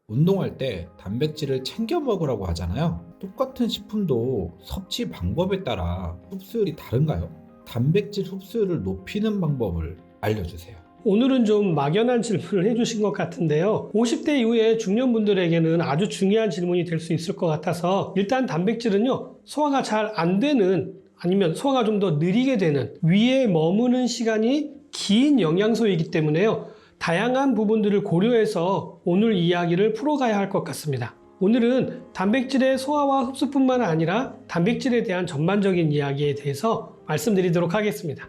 운동할 때 단백질을 챙겨 먹으라고 하잖아요. 똑같은 식품도 섭취 방법에 따라 흡수율이 다른가요? 단백질 흡수율을 높이는 방법을 알려주세요. 오늘은 좀 막연한 질문을 해주신 것 같은데요. 50대 이후에 중년분들에게는 아주 중요한 질문이 될 수 있을 것 같아서 일단 단백질은요, 소화가 잘 안 되는 아니면 소화가 좀 더 느리게 되는 위에 머무는 시간이 긴 영양소이기 때문에요. 다양한 부분들을 고려해서 오늘 이야기를 풀어가야 할 것 같습니다. 오늘은 단백질의 소화와 흡수뿐만 아니라 단백질에 대한 전반적인 이야기에 대해서 말씀드리도록 하겠습니다.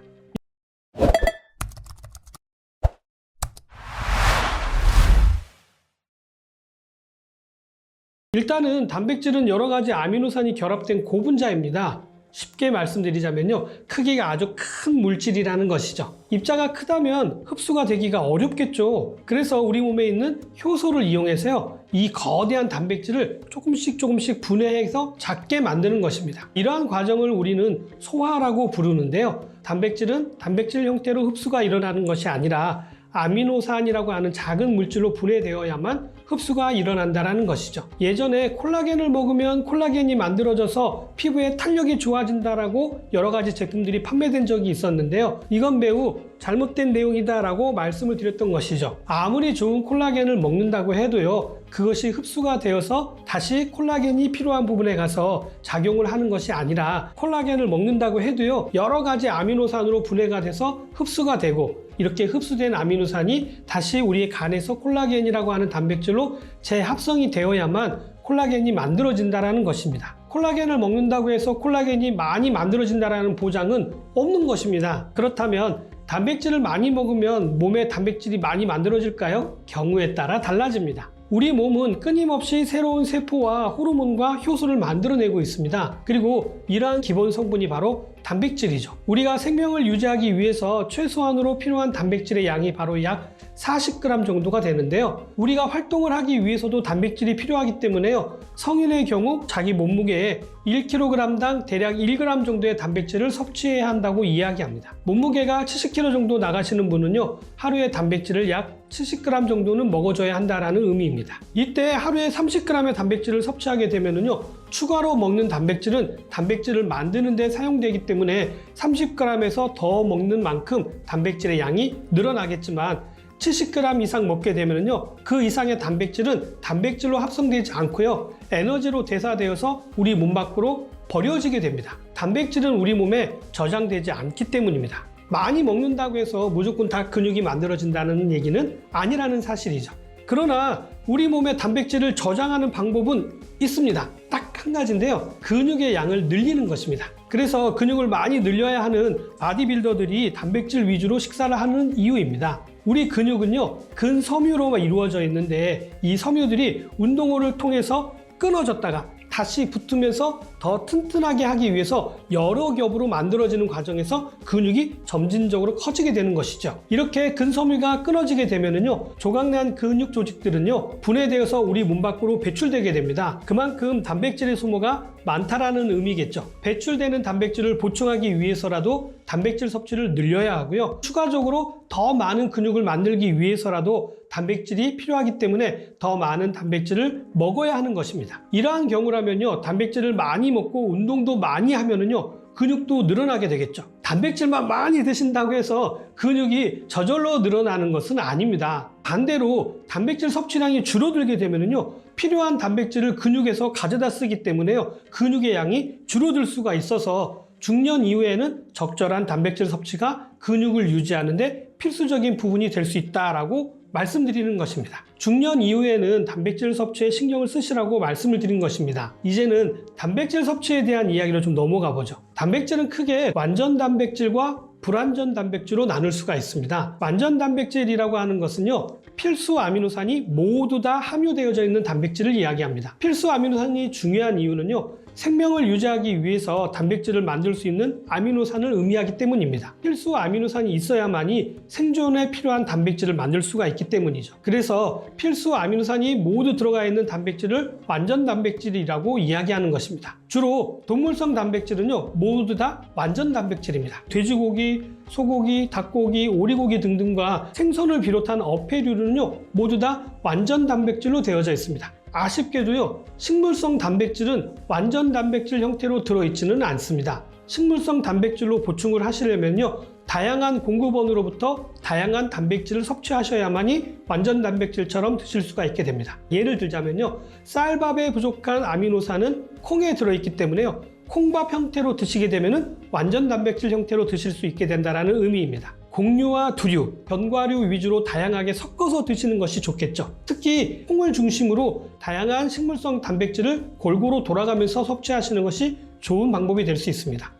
일단은 단백질은 여러 가지 아미노산이 결합된 고분자입니다. 쉽게 말씀드리자면요, 크기가 아주 큰 물질이라는 것이죠. 입자가 크다면 흡수가 되기가 어렵겠죠. 그래서 우리 몸에 있는 효소를 이용해서요, 이 거대한 단백질을 조금씩 분해해서 작게 만드는 것입니다. 이러한 과정을 우리는 소화라고 부르는데요, 단백질은 단백질 형태로 흡수가 일어나는 것이 아니라 아미노산이라고 하는 작은 물질로 분해되어야만 흡수가 일어난다는 것이죠. 예전에 콜라겐을 먹으면 콜라겐이 만들어져서 피부의 탄력이 좋아진다라고 여러 가지 제품들이 판매된 적이 있었는데요. 이건 매우 잘못된 내용이다라고 말씀을 드렸던 것이죠. 아무리 좋은 콜라겐을 먹는다고 해도요, 그것이 흡수가 되어서 다시 콜라겐이 필요한 부분에 가서 작용을 하는 것이 아니라 콜라겐을 먹는다고 해도요, 여러 가지 아미노산으로 분해가 돼서 흡수가 되고 이렇게 흡수된 아미노산이 다시 우리의 간에서 콜라겐이라고 하는 단백질로 재합성이 되어야만 콜라겐이 만들어진다는 것입니다. 콜라겐을 먹는다고 해서 콜라겐이 많이 만들어진다는 보장은 없는 것입니다. 그렇다면 단백질을 많이 먹으면 몸에 단백질이 많이 만들어질까요? 경우에 따라 달라집니다. 우리 몸은 끊임없이 새로운 세포와 호르몬과 효소를 만들어내고 있습니다. 그리고 이러한 기본 성분이 바로 단백질이죠. 우리가 생명을 유지하기 위해서 최소한으로 필요한 단백질의 양이 바로 약 40g 정도가 되는데요. 우리가 활동을 하기 위해서도 단백질이 필요하기 때문에요, 성인의 경우 자기 몸무게의 1kg당 대략 1g 정도의 단백질을 섭취해야 한다고 이야기합니다. 몸무게가 70kg 정도 나가시는 분은요, 하루에 단백질을 약 70g 정도는 먹어줘야 한다는 의미입니다. 이때 하루에 30g의 단백질을 섭취하게 되면요, 추가로 먹는 단백질은 단백질을 만드는 데 사용되기 때문에 30g에서 더 먹는 만큼 단백질의 양이 늘어나겠지만 70g 이상 먹게 되면요, 그 이상의 단백질은 단백질로 합성되지 않고요, 에너지로 대사되어서 우리 몸 밖으로 버려지게 됩니다. 단백질은 우리 몸에 저장되지 않기 때문입니다. 많이 먹는다고 해서 무조건 다 근육이 만들어진다는 얘기는 아니라는 사실이죠. 그러나 우리 몸에 단백질을 저장하는 방법은 있습니다. 딱 한 가지인데요, 근육의 양을 늘리는 것입니다. 그래서 근육을 많이 늘려야 하는 바디빌더들이 단백질 위주로 식사를 하는 이유입니다. 우리 근육은요, 근섬유로 이루어져 있는데 이 섬유들이 운동을 통해서 끊어졌다가 다시 붙으면서 더 튼튼하게 하기 위해서 여러 겹으로 만들어지는 과정에서 근육이 점진적으로 커지게 되는 것이죠. 이렇게 근섬유가 끊어지게 되면은요, 조각난 근육 조직들은요, 분해되어서 우리 몸 밖으로 배출되게 됩니다. 그만큼 단백질의 소모가 많다라는 의미겠죠. 배출되는 단백질을 보충하기 위해서라도 단백질 섭취를 늘려야 하고요, 추가적으로 더 많은 근육을 만들기 위해서라도 단백질이 필요하기 때문에 더 많은 단백질을 먹어야 하는 것입니다. 이러한 경우라면요, 단백질을 많이 먹고 운동도 많이 하면은요, 근육도 늘어나게 되겠죠. 단백질만 많이 드신다고 해서 근육이 저절로 늘어나는 것은 아닙니다. 반대로 단백질 섭취량이 줄어들게 되면은요, 필요한 단백질을 근육에서 가져다 쓰기 때문에요, 근육의 양이 줄어들 수가 있어서 중년 이후에는 적절한 단백질 섭취가 근육을 유지하는 데 필수적인 부분이 될 수 있다라고 말씀드리는 것입니다. 중년 이후에는 단백질 섭취에 신경을 쓰시라고 말씀을 드린 것입니다. 이제는 단백질 섭취에 대한 이야기로 좀 넘어가 보죠. 단백질은 크게 완전 단백질과 불완전 단백질로 나눌 수가 있습니다. 완전 단백질이라고 하는 것은요, 필수 아미노산이 모두 다 함유되어져 있는 단백질을 이야기합니다. 필수 아미노산이 중요한 이유는요, 생명을 유지하기 위해서 단백질을 만들 수 있는 아미노산을 의미하기 때문입니다. 필수 아미노산이 있어야만이 생존에 필요한 단백질을 만들 수가 있기 때문이죠. 그래서 필수 아미노산이 모두 들어가 있는 단백질을 완전 단백질이라고 이야기하는 것입니다. 주로 동물성 단백질은요, 모두 다 완전 단백질입니다. 돼지고기, 소고기, 닭고기, 오리고기 등등과 생선을 비롯한 어패류는요, 모두 다 완전 단백질로 되어져 있습니다. 아쉽게도요, 식물성 단백질은 완전 단백질 형태로 들어있지는 않습니다. 식물성 단백질로 보충을 하시려면요, 다양한 공급원으로부터 다양한 단백질을 섭취하셔야만이 완전 단백질처럼 드실 수가 있게 됩니다. 예를 들자면요, 쌀밥에 부족한 아미노산은 콩에 들어있기 때문에요, 콩밥 형태로 드시게 되면 완전 단백질 형태로 드실 수 있게 된다는 의미입니다. 곡류와 두류, 견과류 위주로 다양하게 섞어서 드시는 것이 좋겠죠. 특히 콩을 중심으로 다양한 식물성 단백질을 골고루 돌아가면서 섭취하시는 것이 좋은 방법이 될 수 있습니다.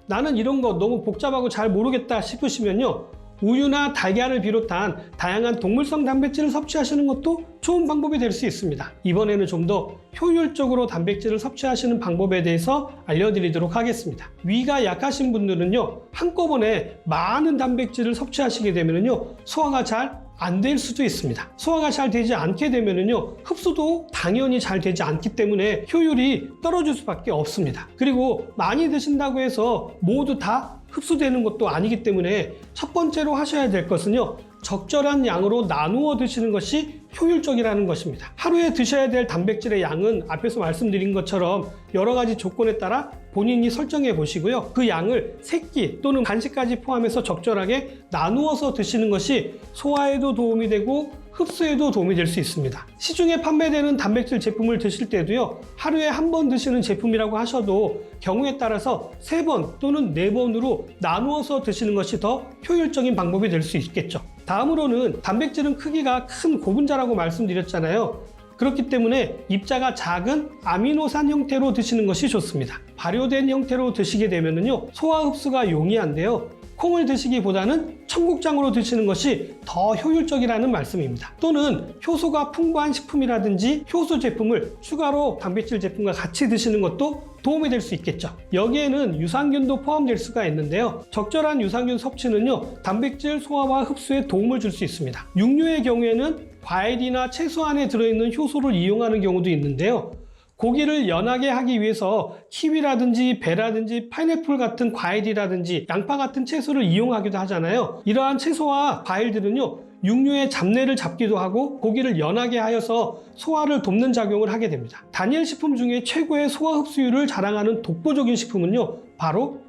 나는 이런 거 너무 복잡하고 잘 모르겠다 싶으시면요, 우유나 달걀을 비롯한 다양한 동물성 단백질을 섭취하시는 것도 좋은 방법이 될 수 있습니다. 이번에는 좀 더 효율적으로 단백질을 섭취하시는 방법에 대해서 알려드리도록 하겠습니다. 위가 약하신 분들은요, 한꺼번에 많은 단백질을 섭취하시게 되면요, 소화가 잘 안 될 수도 있습니다. 소화가 잘 되지 않게 되면요, 흡수도 당연히 잘 되지 않기 때문에 효율이 떨어질 수밖에 없습니다. 그리고 많이 드신다고 해서 모두 다 흡수되는 것도 아니기 때문에 첫 번째로 하셔야 될 것은요, 적절한 양으로 나누어 드시는 것이 효율적이라는 것입니다. 하루에 드셔야 될 단백질의 양은 앞에서 말씀드린 것처럼 여러 가지 조건에 따라 본인이 설정해 보시고요, 그 양을 새끼 또는 간식까지 포함해서 적절하게 나누어서 드시는 것이 소화에도 도움이 되고 흡수에도 도움이 될 수 있습니다. 시중에 판매되는 단백질 제품을 드실 때도요, 하루에 한 번 드시는 제품이라고 하셔도 경우에 따라서 3번 또는 4번으로 나누어서 드시는 것이 더 효율적인 방법이 될 수 있겠죠. 다음으로는 단백질은 크기가 큰 고분자라고 말씀드렸잖아요. 그렇기 때문에 입자가 작은 아미노산 형태로 드시는 것이 좋습니다. 발효된 형태로 드시게 되면요, 소화 흡수가 용이한데요, 콩을 드시기보다는 청국장으로 드시는 것이 더 효율적이라는 말씀입니다. 또는 효소가 풍부한 식품이라든지 효소 제품을 추가로 단백질 제품과 같이 드시는 것도 도움이 될 수 있겠죠. 여기에는 유산균도 포함될 수가 있는데요, 적절한 유산균 섭취는요, 단백질 소화와 흡수에 도움을 줄 수 있습니다. 육류의 경우에는 과일이나 채소 안에 들어있는 효소를 이용하는 경우도 있는데요, 고기를 연하게 하기 위해서 키위라든지 배라든지 파인애플 같은 과일이라든지 양파 같은 채소를 이용하기도 하잖아요. 이러한 채소와 과일들은요, 육류의 잡내를 잡기도 하고 고기를 연하게 하여서 소화를 돕는 작용을 하게 됩니다. 단일 식품 중에 최고의 소화 흡수율을 자랑하는 독보적인 식품은요, 바로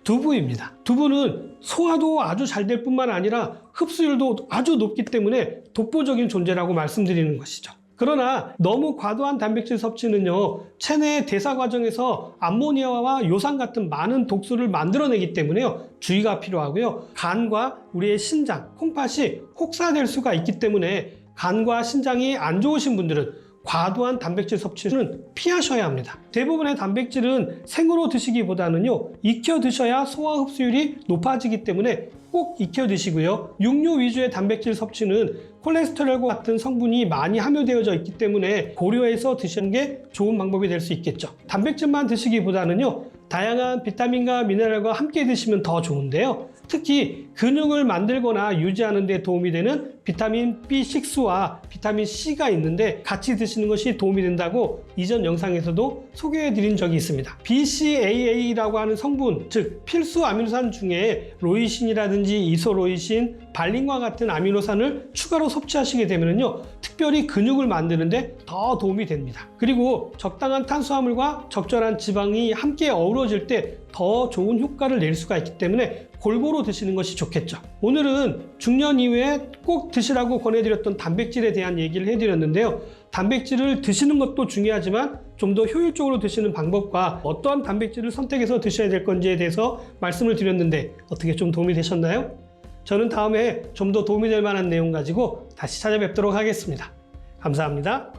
두부입니다. 두부는 소화도 아주 잘 될 뿐만 아니라 흡수율도 아주 높기 때문에 독보적인 존재라고 말씀드리는 것이죠. 그러나 너무 과도한 단백질 섭취는요, 체내 대사 과정에서 암모니아와 요산 같은 많은 독소를 만들어내기 때문에요, 주의가 필요하고요, 간과 우리의 신장, 콩팥이 혹사될 수가 있기 때문에 간과 신장이 안 좋으신 분들은 과도한 단백질 섭취는 피하셔야 합니다. 대부분의 단백질은 생으로 드시기보다는요, 익혀 드셔야 소화 흡수율이 높아지기 때문에 꼭 익혀 드시고요, 육류 위주의 단백질 섭취는 콜레스테롤과 같은 성분이 많이 함유되어져 있기 때문에 고려해서 드시는 게 좋은 방법이 될 수 있겠죠. 단백질만 드시기보다는요, 다양한 비타민과 미네랄과 함께 드시면 더 좋은데요, 특히 근육을 만들거나 유지하는 데 도움이 되는 비타민 B6와 비타민 C가 있는데 같이 드시는 것이 도움이 된다고 이전 영상에서도 소개해 드린 적이 있습니다. BCAA라고 하는 성분, 즉 필수 아미노산 중에 로이신이라든지 이소로이신, 발린과 같은 아미노산을 추가로 섭취하시게 되면요, 특별히 근육을 만드는데 더 도움이 됩니다. 그리고 적당한 탄수화물과 적절한 지방이 함께 어우러질 때 더 좋은 효과를 낼 수가 있기 때문에 골고루 드시는 것이 좋겠죠. 오늘은 중년 이후에 꼭 드시라고 권해드렸던 단백질에 대한 얘기를 해드렸는데요, 단백질을 드시는 것도 중요하지만 좀 더 효율적으로 드시는 방법과 어떠한 단백질을 선택해서 드셔야 될 건지에 대해서 말씀을 드렸는데 어떻게 좀 도움이 되셨나요? 저는 다음에 좀 더 도움이 될 만한 내용 가지고 다시 찾아뵙도록 하겠습니다. 감사합니다.